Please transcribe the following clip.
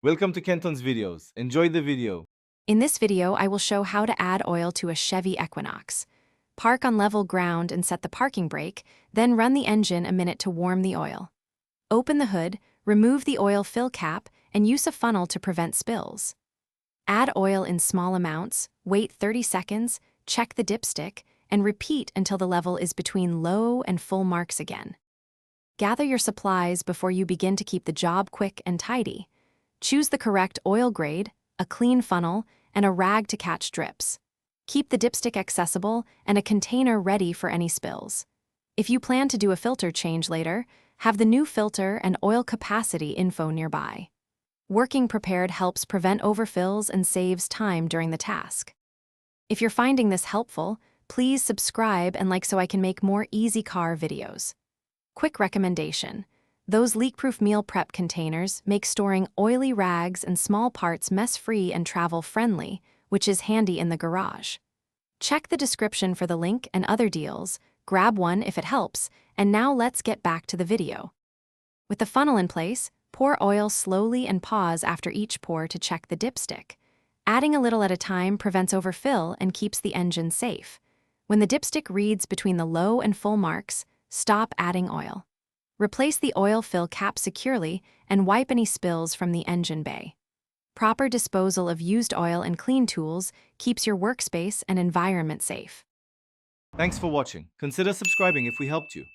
Welcome to Kenton's videos. Enjoy the video. In this video, I will show how to add oil to a Chevy Equinox. Park on level ground and set the parking brake, then run the engine a minute to warm the oil. Open the hood, remove the oil fill cap, and use a funnel to prevent spills. Add oil in small amounts, wait 30 seconds, check the dipstick, and repeat until the level is between low and full marks again. Gather your supplies before you begin to keep the job quick and tidy. Choose the correct oil grade, a clean funnel, and a rag to catch drips. Keep the dipstick accessible and a container ready for any spills. If you plan to do a filter change later, have the new filter and oil capacity info nearby. Working prepared helps prevent overfills and saves time during the task. If you're finding this helpful, please subscribe and like so I can make more easy car videos. Quick recommendation: those leak-proof meal prep containers make storing oily rags and small parts mess-free and travel-friendly, which is handy in the garage. Check the description for the link and other deals, grab one if it helps, and now let's get back to the video. With the funnel in place, pour oil slowly and pause after each pour to check the dipstick. Adding a little at a time prevents overfill and keeps the engine safe. When the dipstick reads between the low and full marks, stop adding oil. Replace the oil fill cap securely and wipe any spills from the engine bay. Proper disposal of used oil and clean tools keeps your workspace and environment safe. Thanks for watching. Consider subscribing if we helped you.